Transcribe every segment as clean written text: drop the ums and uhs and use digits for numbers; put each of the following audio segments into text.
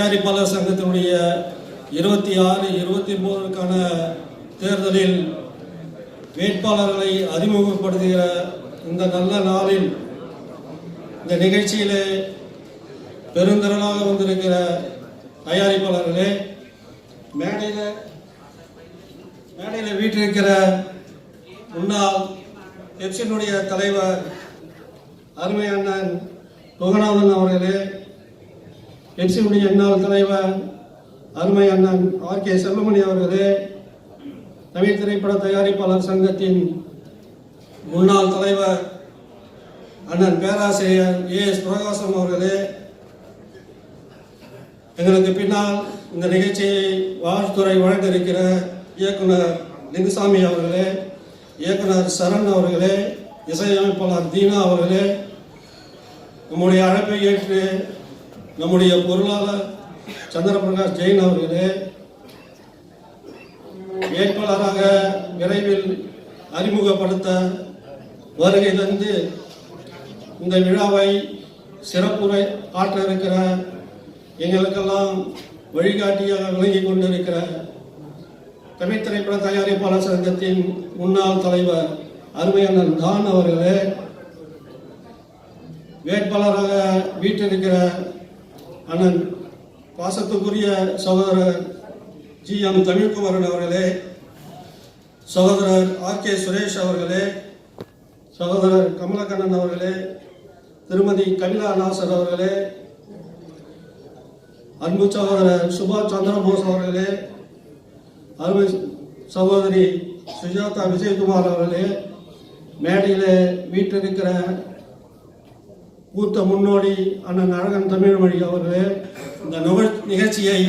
தயாரிப்பாளர் சங்கத்தினுடைய 26, 29க்கான தேர்தலில் வேட்பாளர்களை அறிமுகப்படுத்துகிற இந்த நல்ல நாளில் இந்த நிகழ்ச்சியிலே பெருந்திரளாக வந்திருக்கிற தயாரிப்பாளர்களே, மேடையில் வீட்டிருக்கிற முன்னாள் பெப்சினுடைய தலைவர் அருமை அண்ணன் குகநாதன் அவர்களே, பெப்சினுடைய முன்னாள் தலைவர் அருமை அண்ணன் ஆர்.கே. செல்வமணி அவர்களே, தமிழ் திரைப்பட தயாரிப்பாளர் சங்கத்தின் முன்னாள் தலைவர் அண்ணன் பேராசிரியர் ஏ.எஸ். பிரகாசம் அவர்களே, எங்களுக்கு பின்னால் இந்த நிகழ்ச்சியை வாழ்த்துறை வழங்க இருக்கிற இயக்குனர் லிங்குசாமி அவர்களே, இயக்குனர் சரண் அவர்களே, இசையமைப்பாளர் தீனா அவர்களே, நம்முடைய அழைப்பை ஏற்று நம்முடைய பொருளாளர் சந்திரபிரகாஷ் ஜெயின் அவர்களே, வேட்பாளராக விரைவில் அறிமுகப்படுத்த வருகை தந்து இந்த விழாவை சிறப்புரை ஆற்ற இருக்கிற எங்களுக்கெல்லாம் வழிகாட்டியாக விளங்கிக் கொண்டிருக்கிற தமிழ் திரைப்பட தயாரிப்பாளர் சங்கத்தின் முன்னாள் தலைவர் அருமையண்ணன் தான் அவர்களே, வேட்பாளராக வீட்டிருக்கிற அண்ணன் பாசத்துக்குரிய சகோதரர் ஜி.எம். தமிழ்குமரன் அவர்களே, சகோதரர் ஆர்.கே. சுரேஷ் அவர்களே, சகோதரர் கமலக்கண்ணன் அவர்களே, திருமதி கவிதா நாசர் அவர்களே, அன்பு சகோதரர் சுபாஷ் சந்திரபோஸ் அவர்களே, அருமை சகோதரி சுஜாதா விஜயகுமார் அவர்களே, மேடையில் வீட்டிருக்கிற மூத்த முன்னோடி அண்ணன் அழகன் தமிழ்மொழி அவர்களே, இந்த நிகழ்ச்சியை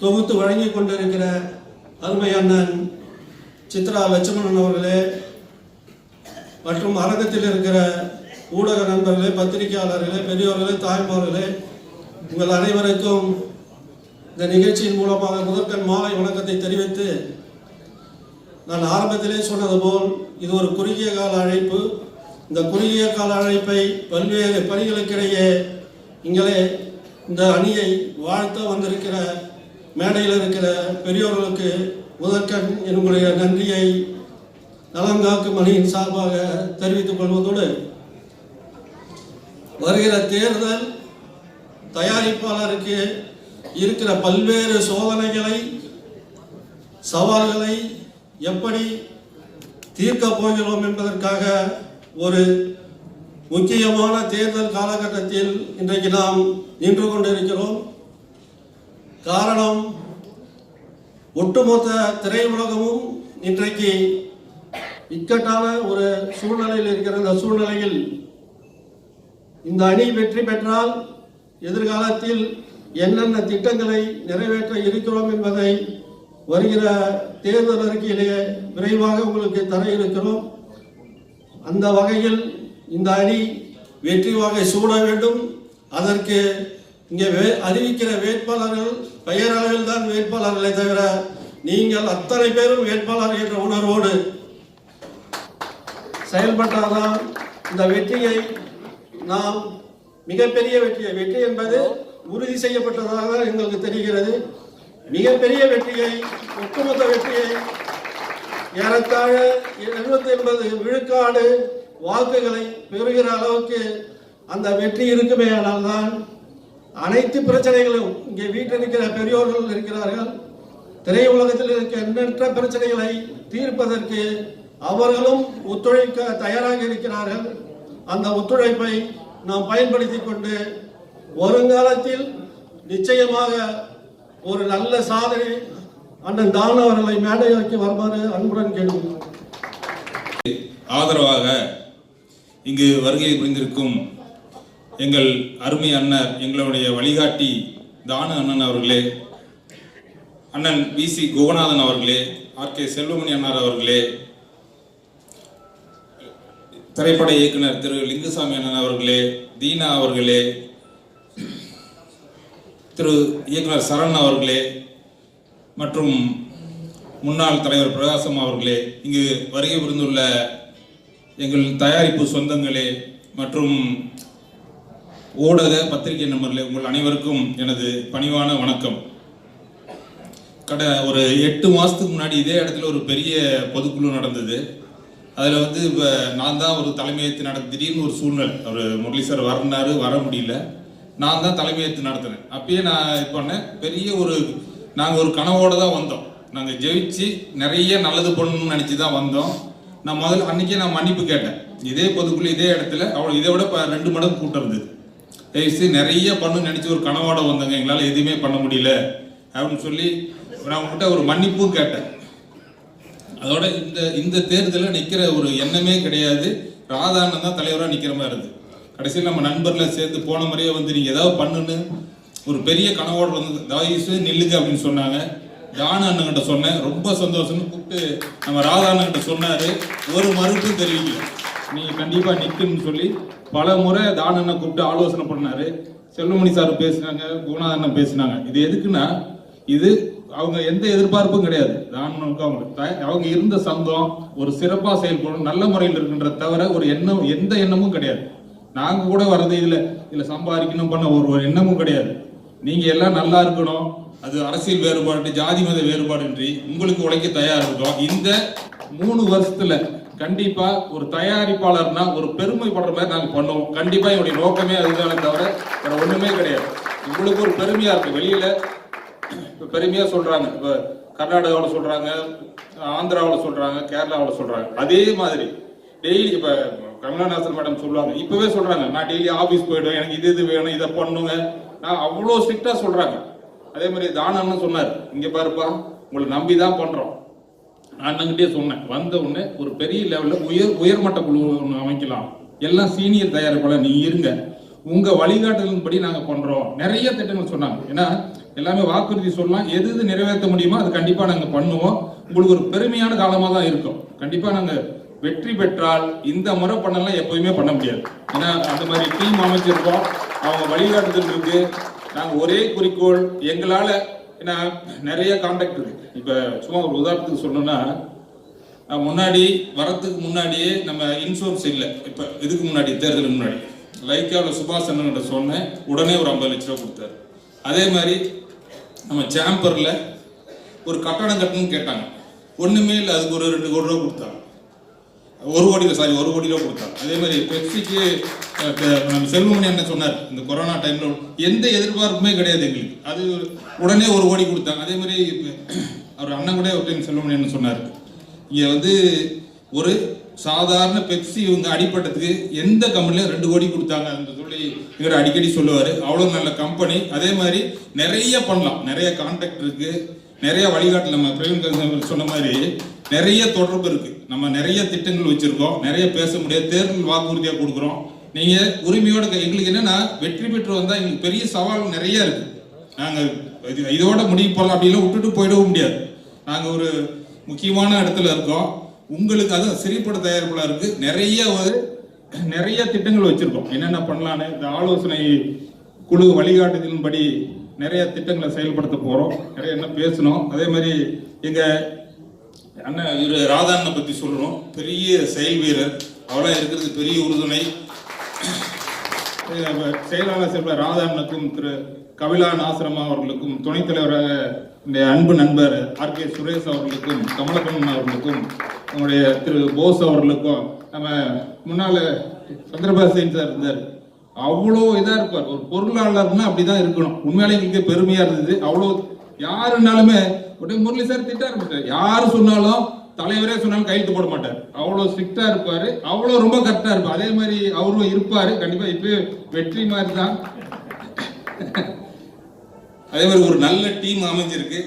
தொகுத்து வழங்கி கொண்டிருக்கிற அருமை அண்ணன் சித்ரா லட்சுமணன் அவர்களே, மற்றும் அரங்கத்தில் இருக்கிற ஊடக நண்பர்களே, பத்திரிகையாளர்களே, பெரியோர்களே, தாய்மார்களே, உங்கள் அனைவருக்கும் இந்த நிகழ்ச்சியின் மூலமாக முதற்கண் மாலை வணக்கத்தை தெரிவித்து, நான் ஆரம்பத்திலே சொன்னது போல் இது ஒரு குறுகிய கால அழைப்பு. இந்த குறுகிய கால அழைப்பை பல்வேறு பணிகளுக்கிடையே இங்கே இந்த அணியை வாழ்த்த வந்திருக்கிற மேடையில் இருக்கிற பெரியோர்களுக்கு முதற்கண் என்னுடைய நன்றியை நலங்காக்கும் அணியின் சார்பாக தெரிவித்துக் கொள்வதோடு, வருகிற தேர்தல் தயாரிப்பாளருக்கு இருக்கிற பல்வேறு சோதனைகளை, சவால்களை எப்படி தீர்க்கப் போகிறோம் என்பதற்காக ஒரு முக்கியமான தேர்தல் காலகட்டத்தில் இன்றைக்கு நாம் நின்று கொண்டிருக்கிறோம். காரணம், ஒட்டுமொத்த திரையுலகமும் இன்றைக்கு இக்கட்டான ஒரு சூழ்நிலையில் இருக்கிற இந்த சூழ்நிலையில் இந்த அணி வெற்றி பெற்றால் எதிர்காலத்தில் என்னென்ன திட்டங்களை நிறைவேற்ற இருக்கிறோம் என்பதை வருகிற தேர்தல் அறிக்கையிலேயே விரைவாக உங்களுக்கு தர இருக்கிறோம். அந்த வகையில் இந்த அணி வெற்றி வாகை சூட வேண்டும். அதற்கு இங்கே அறிவிக்கிற வேட்பாளர்கள் பெயரளவில் தான் வேட்பாளர்களை தவிர நீங்கள் அத்தனை பேரும் வேட்பாளர் என்ற உணர்வோடு செயல்பட்டால்தான் இந்த வெற்றியை நாம் மிகப்பெரிய வெற்றி என்பது உறுதி செய்யப்பட்டதாக எங்களுக்கு தெரிகிறது. மிகப்பெரிய வெற்றியை, ஒட்டுமொத்த வெற்றியை, ஏறத்தாழ 70-80 விழுக்காடு வாக்குகளை பெறுகிற அளவுக்கு அந்த வெற்றி இருக்குமே. ஆனால் தான் அனைத்து பிரச்சனைகளும் இங்கே வீட்டில் பெரியோர்கள் இருக்கிறார்கள். திரையுலகத்தில் இருக்க எண்ணற்ற பிரச்சனைகளை தீர்ப்பதற்கு அவர்களும் ஒத்துழைக்க தயாராக இருக்கிறார்கள். அந்த ஒத்துழைப்பை நாம் பயன்படுத்தி கொண்டு வருங்காலத்தில் நிச்சயமாக ஒரு நல்ல சாதனை அண்ணன் தான் அவர்களை மேடையாக்கி வருமாறு அன்புடன் கேட்கிறோம். ஆதரவாக இங்கு வருகை புரிந்திருக்கும் எங்கள் அருமை அண்ணர், எங்களுடைய வழிகாட்டி தானு அண்ணன் அவர்களே, அண்ணன் வி.சி. குகநாதன் அவர்களே, ஆர்.கே. செல்வமணி அண்ணார் அவர்களே, திரைப்பட இயக்குனர் திரு லிங்குசாமி அண்ணன் அவர்களே, தீனா அவர்களே, திரு இயக்குனர் சரண் அவர்களே மற்றும் முன்னாள் தலைவர் பிரகாசம் அவர்களே, இங்கு வருகை புரிந்துள்ள எங்கள் தயாரிப்பு சொந்தங்களே மற்றும் ஊடக பத்திரிகை நண்பர்களே, உங்கள் அனைவருக்கும் எனது பணிவான வணக்கம். ஒரு 8 மாதத்துக்கு முன்னாடி இதே இடத்துல ஒரு பெரிய பொதுக்குழு நடந்தது. அதில் வந்து இப்போ நான் தான் ஒரு தலைமையேற்று திடீர்னு ஒரு சூழ்நிலை, அவர் முரளி சார் வர முடியல, நான் தான் தலைமையேற்று நடத்தினேன். அப்பயே நான் இது பண்ணேன். நாங்கள் ஒரு கனவோடு தான் வந்தோம். நாங்கள் ஜெயிச்சு நிறைய நல்லது பண்ணணும்னு நினச்சி தான் வந்தோம். நான் அன்றைக்கே நான் மன்னிப்பு கேட்டேன். இதே பொதுக்குழு இதே இடத்துல இதை விட 2 மடங்கு கூட்டம் இருந்தது. தயவுசெய்து நிறைய பண்ணணும்னு நினச்சி ஒரு கனவோட வந்தோங்க, எங்களால் எதுவுமே பண்ண முடியல அப்படின்னு சொல்லி நான் உங்கள்கிட்ட ஒரு மன்னிப்பும் கேட்டேன். அதோட இந்த தேர்தலில் நிற்கிற ஒரு எண்ணமே கிடையாது. ராதாண்ணன் தான் தலைவராக நிற்கிற மாதிரி இருந்தது. கடைசியில் நம்ம நண்பர்களை சேர்ந்து போன முறையே வந்து நீங்கள் ஏதாவது பண்ணுன்னு ஒரு பெரிய கனவோடு வந்து தயவுசெய்து நில்லுங்க அப்படின்னு சொன்னாங்க. தானு அண்ணன்கிட்ட சொன்னேன், ரொம்ப சந்தோஷம்னு கூப்பிட்டு நம்ம ராதா அண்ணன்கிட்ட சொன்னார். ஒரு மறுப்பும் தெரிவிக்கல, நீங்கள் கண்டிப்பாக நிற்குன்னு சொல்லி பல முறை தானு அண்ணன் கூப்பிட்டு ஆலோசனை பண்ணார். செல்வமணி சார் பேசினாங்க, குணநாதன் அண்ணன் பேசினாங்க. இது எதுக்குன்னா, இது அவங்க எந்த எதிர்பார்ப்பும் கிடையாது. அவங்க இருந்த சங்கம் ஒரு சிறப்பாக செயல்படும், நல்ல முறையில் இருக்கின்ற தவிர ஒரு எந்த எண்ணமும் கிடையாது. நாங்கள் கூட வர்றது இதில் சம்பாதிக்கணும் பண்ண ஒரு எண்ணமும் கிடையாது. நீங்கள் எல்லாம் நல்லா இருக்கணும், அது அரசியல் வேறுபாடு ஜாதி மத வேறுபாடின்றி உங்களுக்கு உழைக்க தயாராக இருக்கும். இந்த 3 வருஷத்துல கண்டிப்பா ஒரு தயாரிப்பாளர்னா ஒரு பெருமைப்படுற மாதிரி நாங்கள் பண்ணுவோம். கண்டிப்பா என்னுடைய நோக்கமே அதுதானே தவிர வேற ஒண்ணுமே கிடையாது. உங்களுக்கு ஒரு பெருமையா இருக்கு. வெளியில இப்ப பெருமையா சொல்றாங்க, இப்ப கர்நாடகாவில் சொல்றாங்க, ஆந்திராவில் சொல்றாங்க, கேரளாவில் சொல்றாங்க. அதே மாதிரி டெய்லி இப்ப கமலநாசன் மேடம் சொல்லுவாங்க, இப்பவே சொல்றாங்க, நான் டெய்லி ஆபீஸ் போயிடுவேன், எனக்கு இது வேணும், இதை பண்ணுங்க, நான் அவ்வளோ ஸ்ட்ரிக்டா சொல்றாங்க. அதே மாதிரி தானன்னு சொன்னார், இங்க பாருப்பா உங்களை நம்பி தான் பண்றோம். அண்ணங்கிட்டே சொன்னேன், வந்த உடனே ஒரு பெரிய லெவல்ல உயர்மட்ட குழு ஒன்று அமைக்கலாம், எல்லாம் சீனியர் தயாரிப்பாளர் நீ இருங்க, உங்க வழிகாட்டுதலின்படி நாங்க பண்றோம். நிறைய திட்டங்கள் சொன்னாங்க. ஏன்னா எல்லாமே வாக்குறுதி சொல்லலாம், எது நிறைவேற்ற முடியுமோ அது கண்டிப்பா நாங்க பண்ணுவோம். உங்களுக்கு ஒரு பெருமையான காலமா தான் இருக்கும். கண்டிப்பா நாங்க வெற்றி பெற்றால் இந்த முறை பண்ணலாம், எப்பவுமே பண்ண முடியாது. ஏன்னா அந்த மாதிரி டீம் அமைச்சிருக்கோம், அவங்க வழிகாட்டுதல் இருக்கு. நாங்க ஒரே குறிக்கோள், எங்களால ஏன்னா நிறைய கான்டாக்ட் இருக்கு. இப்ப சும்மா ஒரு உதாரணத்துக்கு சொல்லணும்னா, முன்னாடி வரத்துக்கு முன்னாடியே நம்ம இன்சூரன்ஸ் இல்லை. இப்ப இதுக்கு முன்னாடி தேர்தலுக்கு முன்னாடி லைக்காவில் சுபாஷ் அண்ணன்கிட்ட சொன்னேன், உடனே ஒரு 50 லட்ச ரூபா கொடுத்தாரு. அதே மாதிரி நம்ம சேம்பர்ல ஒரு கட்டடம் கட்டணும்னு கேட்டாங்க, ஒண்ணுமே இல்லை, அதுக்கு ஒரு 2 கோடி ரூபா கொடுத்தாங்க. 1 கோடி ரூபா கொடுத்தாங்க. அதே மாதிரி பெப்சிக்கு நம்ம செல்வமணி என்ன சொன்னார், இந்த கொரோனா டைம்ல எந்த எதிர்பார்ப்புமே கிடையாது எங்களுக்கு, அது உடனே 1 கோடி கொடுத்தாங்க. அதே மாதிரி அவர் அண்ணன் கூட ஒரு டைம் செல்வமணி என்ன சொன்னார், இங்க வந்து ஒரு சாதாரண பெப்சி இவங்க அடிப்பட்டதுக்கு எந்த கம்பெனில 2 கோடி கொடுத்தாங்க சொல்லி இவர் அடிக்கடி சொல்லுவாரு. அவ்வளவு நல்ல கம்பெனி. அதே மாதிரி நிறைய பண்ணலாம், நிறைய கான்டாக்ட் இருக்கு, நிறைய வழிகாட்டு. நம்ம பிரவீன் சொன்ன மாதிரி நிறைய தொடர்பு இருக்கு. நம்ம நிறைய திட்டங்கள் வச்சிருக்கோம், நிறைய பேச முடியாது, தேர்தல் வாக்குறுதியா கொடுக்குறோம். நீங்க உரிமையோட எங்களுக்கு என்னன்னா, வெற்றி பெற்று வந்தா எங்களுக்கு பெரிய சவால் நிறைய இருக்கு. நாங்க இதோட முடிவு போடலாம் அப்படிலாம் விட்டுட்டு போயிடவும் முடியாது. நாங்க ஒரு முக்கியமான இடத்துல இருக்கோம். உங்களுக்கு அது சிறிப்பட தயாரிப்புலாம் இருக்கு, நிறைய திட்டங்கள் வச்சிருக்கோம். என்னென்ன பண்ணலான்னு இந்த ஆலோசனை குழு வழிகாட்டுதலின்படி நிறைய திட்டங்களை செயல்படுத்த போறோம். நிறைய என்ன பேசணும். அதே மாதிரி எங்க அண்ணன் இவரு ராதா அண்ணன் பத்தி சொல்லணும், பெரிய செயல் வீரர், அவெல்லாம் இருக்கிறது பெரிய உறுதுணை. செயலாளர் செல்வர் ராதா அண்ணனுக்கும் திரு கபிலா நாசரமா அவர்களுக்கும், துணைத் தலைவராக இந்த அன்பு நண்பர் ஆர்.கே. சுரேஷ் அவர்களுக்கும், கமலக்கண்ணன் அவர்களுக்கும், நம்முடைய திரு போஸ் அவர்களுக்கும், நம்ம முன்னால சந்திரபாசன் சார் இருந்தார், அவ்வளோ இதா இருப்பார். ஒரு பொருளாளர்னா அப்படிதான் இருக்கணும். உண்மையாலே எங்களுக்கு பெருமையா இருந்தது. அவ்வளோ யாருன்னாலுமே உடனே முரளி சார் திட்ட ஆரம்பிச்சார். யாரு சொன்னாலும், தலைவரே சொன்னாலும் கையெழுத்து போட மாட்டார். அவ்வளோ ஸ்ட்ரிக்டா இருப்பாரு, அவ்வளோ ரொம்ப கரெக்டா இருப்பார். அதே மாதிரி அவரும் இருப்பாரு. கண்டிப்பா இப்ப வெற்றி மாதிரி தான். அதே மாதிரி ஒரு நல்ல டீம் அமைஞ்சிருக்கு.